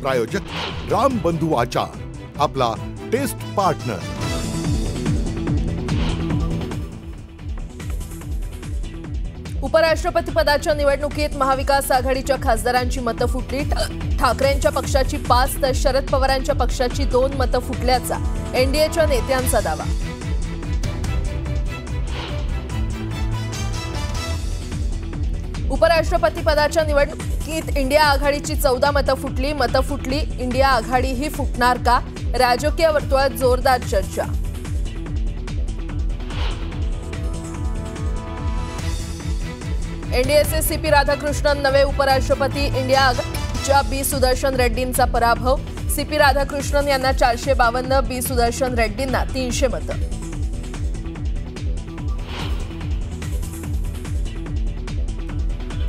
प्रायोजक राम बंधू आचार, आपला टेस्ट पार्टनर। उपराष्ट्रपती पदाच्या निवडणुकीत महाविकास आघाडीच्या खासदारांची मतं फुटली। ठाकरेंच्या पक्षाची 5 तर शरद पवारांच्या पक्षाची 2 मतं फुटल्याचा एनडीएच्या नेत्यांचा दावा। उपराष्ट्रपती पदाच्या निवडणुकीत इंडिया आघाडीची 14 मतं फुटली। इंडिया आघाडी ही फुटणार का? राजकीय वर्तुळात जोरदार चर्चा। एनडीएचे सीपी राधाकृष्णन नवे उपराष्ट्रपती। इंडिया आघाडीच्या बी सुदर्शन रेड्डींचा पराभव। सीपी राधाकृष्णन यांना 452, बी सुदर्शन रेड्डींना 300 मतं।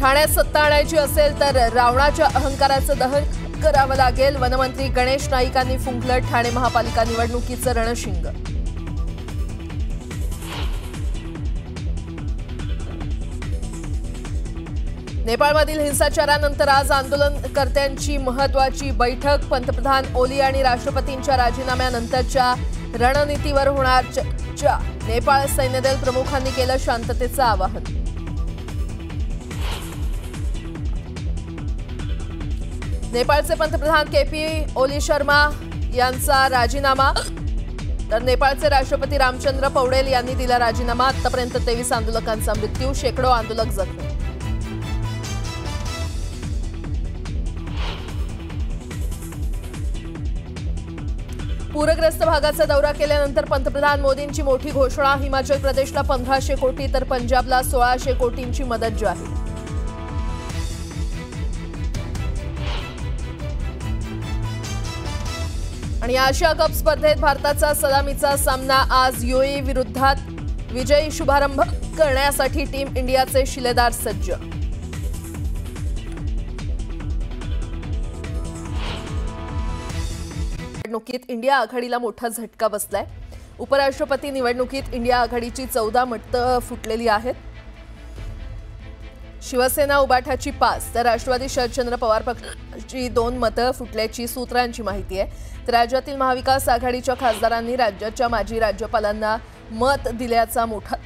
ठाण्यात सत्ता आणायची असेल तर रावणाच्या अहंकाराचं दहन करावं लागेल। वनमंत्री गणेश नाईकांनी फुंकलं ठाणे महापालिका निवडणुकीचं रणशिंग। नेपाळमधील हिंसाचारानंतर आज आंदोलनकर्त्यांची महत्त्वाची बैठक। पंतप्रधान ओली आणि राष्ट्रपतींच्या राजीनाम्यानंतरच्या रणनीतीवर होणार चर्चा। नेपाळ सैन्यदल प्रमुखांनी केलं शांततेचं आवाहन। नेपाळचे पंतप्रधान केपी ओली शर्मा यांचा राजीनामा, तर नेपाळचे राष्ट्रपती रामचंद्र पौडेल यांनी दिला राजीनामा। आतापर्यंत 23 आंदोलकांचा मृत्यू, शेकडो आंदोलक जखमी। पूरग्रस्त भागाचा दौरा केल्यानंतर पंतप्रधान मोदींची मोठी घोषणा। हिमाचल प्रदेशला 1500 कोटी तर पंजाबला 1600 कोटींची मदत जाहीर। आणि आशिया कप स्पर्धेत भारताचा सलामीचा सामना आज यूएई विरुद्धात। विजयी शुभारंभ करण्यासाठी टीम इंडियाचे शिलेदार सज्ज। निवडणुकीत इंडिया आघाडीला मोठा झटका बसलाय। उपराष्ट्रपती निवडणुकीत इंडिया आघाडीची 14 मतं फुटलेली आहेत। शिवसेना उबाठाची 5 तर राष्ट्रवादी शरदचंद्र पवार पक्षाची 2 मतं फुटल्याची सूत्रांची माहिती आहे। तर राज्यातील महाविकास आघाडीच्या खासदारांनी राज्याच्या माजी राज्यपालांना मत दिल्याचा मोठा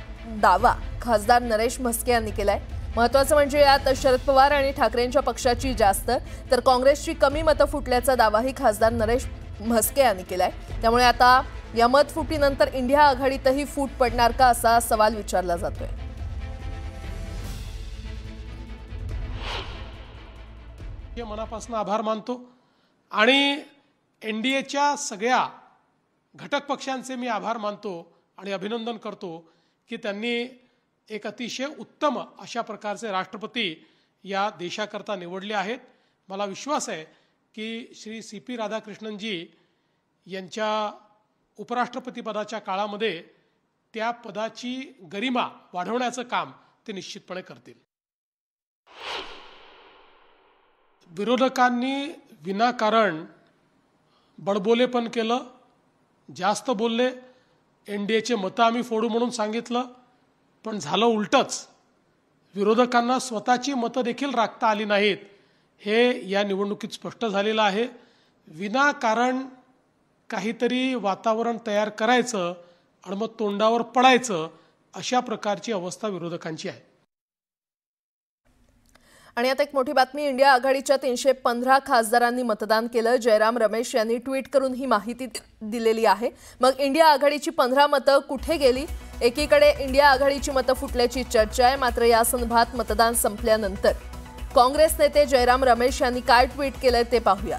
दावा खासदार नरेश म्हस्के यांनी केलाय। महत्त्वाचं म्हणजे यात शरद पवार आणि ठाकरेंच्या पक्षाची जास्त तर काँग्रेसची कमी मतं फुटल्याचा दावाही खासदार नरेश म्हस्के यांनी केलाय। त्यामुळे आता या मतफुटीनंतर इंडिया आघाडीतही फूट पडणार का असा सवाल विचारला जातोय। मनापासून आभार मानतो आणि एनडीएच्या सगळ्या घटक पक्षांचे मी आभार मानतो आणि अभिनंदन करतो की त्यांनी एक अतिशय उत्तम अशा प्रकारचे राष्ट्रपती या देशाकरता निवडले आहेत। मला विश्वास आहे की श्री सीपी राधाकृष्णनजी यांच्या उपराष्ट्रपती पदाच्या काळामध्ये त्या पदाची गरिमा वाढवण्याचं काम ते निश्चितपणे करतील। विरोधकांनी विनाकारण बडबोलेपण केलं, जास्त बोलले, एनडीएचे मतं आम्ही फोडू म्हणून सांगितलं, पण झालं उलटच। विरोधकांना स्वतःची मतं देखील राखता आली नाहीत हे या निवडणुकीत स्पष्ट झालेलं आहे। विनाकारण काहीतरी वातावरण तयार करायचं आणि मग तोंडावर पडायचं अशा प्रकारची अवस्था विरोधकांची आहे। आणि आता एक मोठी बातमी, इंडिया आघाडीच्या 315 खासदारांनी मतदान केलं। जयराम रमेश यांनी ट्विट करून ही माहिती दिलेली आहे। मग इंडिया आघाडीची 15 मतं कुठे गेली? एकीकडे इंडिया आघाडीची मतं फुटल्याची चर्चा आहे, मात्र या संदर्भात मतदान संपल्यानंतर काँग्रेस नेते जयराम रमेश यांनी काय ट्विट केलंय ते पाहूया।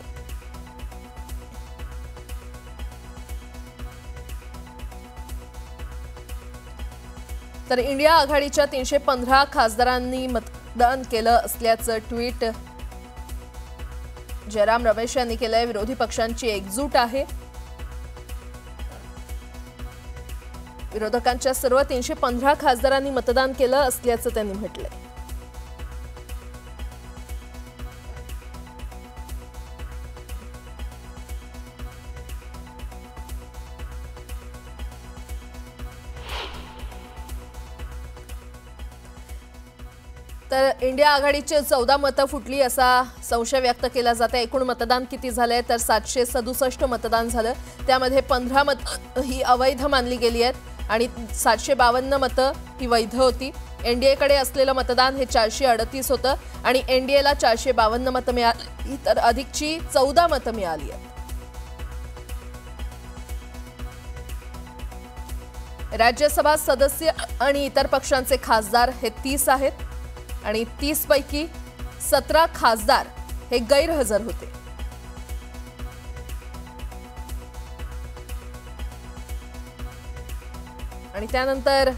तर इंडिया आघाडीच्या 315 खासदारांनी मतदान केलं असल्याचं ट्विट जयराम रमेश यांनी केलंय। विरोधी पक्षांची एकजूट आहे। विरोधकांच्या सर्व 315 खासदारांनी मतदान केलं असल्याचं त्यांनी म्हटलंय। तर इंडिया आघाडीची 14 मतं फुटली असा संशय व्यक्त केला जाते। एकूण मतदान किती झाले तर 767 मतदान झालं, त्यामध्ये 15 मतं ही अवैध मानली गेली आहेत आणि 752 मतं ही वैध होती। एनडीएकडे असलेलं मतदान हे 438 होतं आणि एनडीएला 452 मतं मिळाली तर अधिकची 14 मतं मिळाली आहेत। राज्यसभा सदस्य आणि इतर पक्षांचे खासदार हे 30 आहेत आणि 30 पैकी 17 खासदार हे गैरहजर होते। आणि त्यानंतर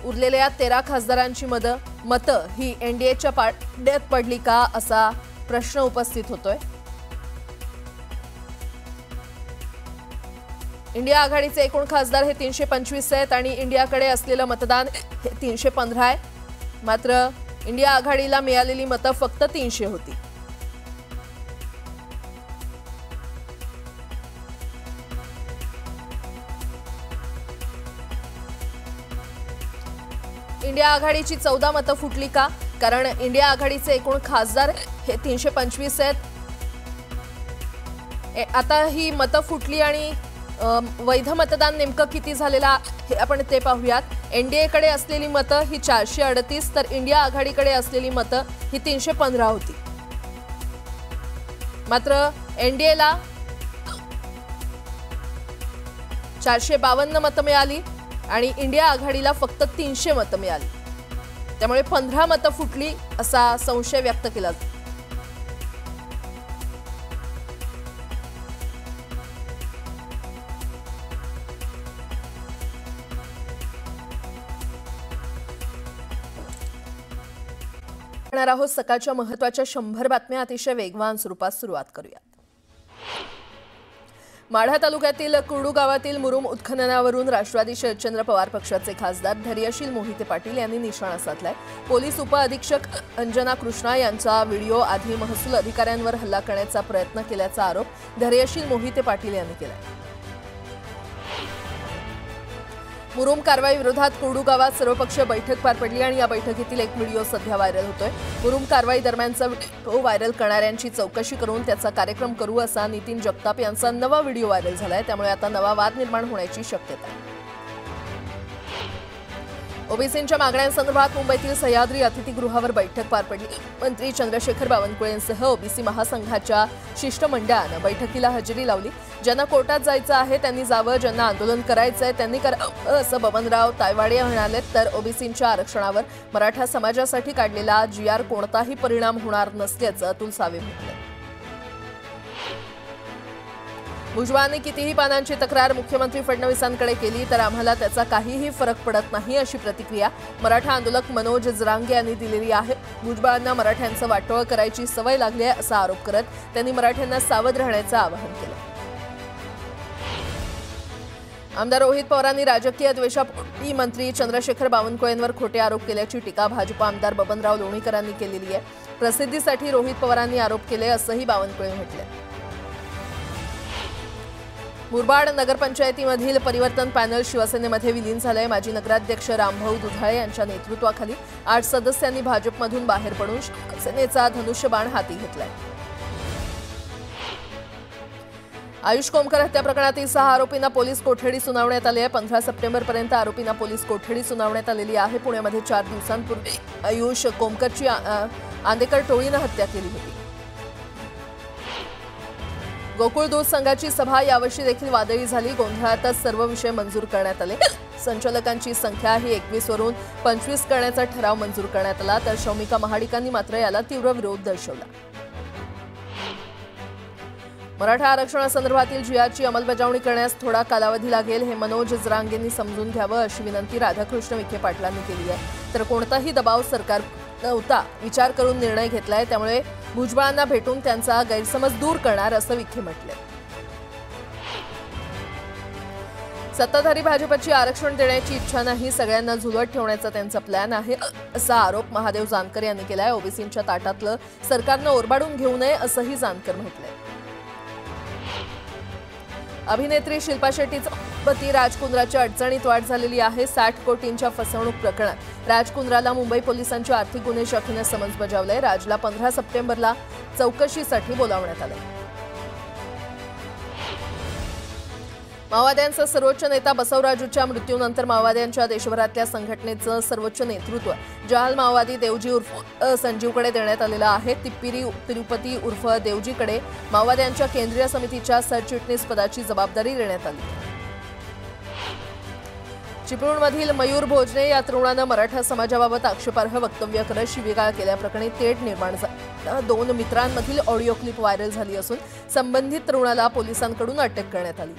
उरलेल्या 13 खासदारांची मतं ही एनडीएच्या पारड्यात पडली का असा प्रश्न उपस्थित होतोय। इंडिया आघाडीचे एकूण खासदार हे 325 आहेत आणि इंडियाकडे असलेलं मतदान हे 315 आहे। मात्र इंडिया आघाडीला मिळालेली मतं फक्त 300 होती। इंडिया आघाडीची 14 मतं फुटली का? कारण इंडिया आघाडीचे एकूण खासदार हे 325 आहेत। आता ही मतं फुटली आणि वैध मतदान नेमकं किती झालेलं आहे आपण ते पाहूयात। एनडीएकडे असलेली मतं ही 438 तर इंडिया आघाडीकडे असलेली मतं ही 315 होती। मात्र एनडीएला 452 मतं मिळाली आणि इंडिया आघाडीला फक्त 300 मतं मिळाली, त्यामुळे 15 मतं फुटली असा संशय व्यक्त केला जातो। आहोत सकाळच्या महत्त्वाच्या 100 बातम्या अतिशय वेगवान स्वरूपात सुरुवात करूया। माढा तालुक्यातील कुर्डू गावातील मुरुम उत्खननावरून राष्ट्रवादी शरदचंद्र पवार पक्षाचे खासदार धैर्यशील मोहिते पाटील यांनी निशाणा साधलाय। पोलीस उपअधीक्षक अंजना कृष्णा यांचा व्हिडिओ आधी महसूल अधिकाऱ्यांवर हल्ला करण्याचा प्रयत्न केल्याचा आरोप धैर्यशील मोहिते पाटील यांनी केलाय। मुरुम कारवाई विरोधात कुर्डू गावात सर्वपक्षीय बैठक पार पडली आणि या बैठकीतील एक व्हिडिओ सध्या व्हायरल होतोय। मुरुम कारवाई दरम्यानचा व्हिडिओ व्हायरल करणाऱ्यांची चौकशी करून त्याचा कार्यक्रम करू असा नितीन जगताप यांचा नवा व्हिडिओ व्हायरल झालाय, त्यामुळे आता नवा वाद निर्माण होण्याची शक्यता आहे। ओबीसींच्या मागण्यांसंदर्भात मुंबईतील सह्याद्री अतिथीगृहावर बैठक पार पडली। मंत्री चंद्रशेखर बावनकुळेंसह ओबीसी महासंघाच्या शिष्टमंडळानं बैठकीला हजेरी लावली। ज्यांना कोर्टात जायचं आहे त्यांनी जावं, ज्यांना आंदोलन करायचं आहे त्यांनी करावं असं बबनराव तायवाडे म्हणाले। तर ओबीसींच्या आरक्षणावर मराठा समाजासाठी काढलेला जीआर कोणताही परिणाम होणार नसल्याचं अतुल सावे म्हणाले। भुजबळांनी कितीही पानांची तक्रार मुख्यमंत्री फडणवीसांकडे केली तर आम्हाला त्याचा काहीही फरक पडत नाही अशी प्रतिक्रिया मराठा आंदोलक मनोज जरांगे यांनी दिलेली आहे। भुजबळांना मराठ्यांचं वाटोळं करायची सवय लागली आहे असा आरोप करत त्यांनी मराठ्यांना सावध राहण्याचं आवाहन केलं। आमदार रोहित पवारांनी राजकीय द्वेषापोटी मंत्री चंद्रशेखर बावनकुळेंवर खोटे आरोप केल्याची टीका भाजप आमदार बबनराव लोणीकरांनी केलेली आहे। प्रसिद्धीसाठी रोहित पवारांनी आरोप केले असंही बावनकुळे म्हटले। मुरबाड नगरपंचायतीमधील परिवर्तन पॅनल शिवसेनेमध्ये विलीन झालंय। माजी नगराध्यक्ष रामभाऊ दुधाळे यांच्या नेतृत्वाखाली 8 सदस्यांनी भाजपमधून बाहेर पडून शिवसेनेचा धनुष्यबाण हाती घेतलाय। आयुष कोमकर हत्या प्रकरणातील 6 आरोपींना पोलीस कोठडी सुनावण्यात आली आहे। 15 सप्टेंबरपर्यंत आरोपींना पोलीस कोठडी सुनावण्यात आलेली आहे। पुण्यामध्ये 4 दिवसांपूर्वी आयुष कोमकरची आंदेकर टोळीनं हत्या केली होती। गोकुळ दूध संघाची सभा यावर्षी देखील वादळी झाली। गोंधळातच सर्व विषय मंजूर करण्यात आले। संचालकांची संख्या ही 21 वरून 25 करण्याचा ठराव मंजूर करण्यात आला, तर शौमिका महाडिकांनी मात्र याला तीव्र विरोध दर्शवला। मराठा आरक्षणासंदर्भातील जीआरची अंमलबजावणी करण्यास थोडा कालावधी लागेल हे मनोज जरांगेंनी समजून घ्यावं अशी विनंती राधाकृष्ण विखे पाटलांनी केली आहे। तर कोणताही दबाव सरकार नव्हता, विचार करून निर्णय घेतलाय, त्यामुळे भुजबळांना भेटून त्यांचा गैरसमज दूर करणार असं विखे म्हटले। सत्ताधारी भाजपची आरक्षण देण्याची इच्छा नाही, सगळ्यांना झुलवत ठेवण्याचा त्यांचा प्लॅन आहे असा आरोप महादेव जानकर यांनी केलाय। ओबीसींच्या ताटातलं सरकारनं ओरबाडून घेऊ नये असंही जानकर म्हटलंय। अभिनेत्री शिल्पा शेट्टीचा पती राज कुंद्राच्या अडचणीत वाढ झालेली आहे। 60 कोटींच्या फसवणूक प्रकरणात राज कुंद्राला मुंबई पोलिसांच्या आर्थिक गुन्हे शाखेने समन्स बजावलंय. राजला 15 सप्टेंबरला चौकशीसाठी बोलावण्यात आलंय. माओवाद्यांचा सर्वोच्च नेता बसवराजूच्या मृत्यूनंतर माओवाद्यांच्या देशभरातल्या संघटनेचं सर्वोच्च नेतृत्व जहाल माओवादी देवजी उर्फ संजीवकडे देण्यात आलेलं आहे. तिप्पिरी तिरुपती उर्फ देवजीकडे माओवाद्यांच्या केंद्रीय समितीच्या सरचिटणीस पदाची जबाबदारी देण्यात आली. चिपळूणमधील मयूर भोजने या तरुणानं मराठा समाजाबाबत आक्षेपार्ह वक्तव्य करत शिवीगाळ केल्याप्रकरणी तेढ निर्माण झाली. 2 मित्रांमधील ऑडिओ क्लिप व्हायरल झाली असून संबंधित तरुणाला पोलिसांकडून अटक करण्यात आली.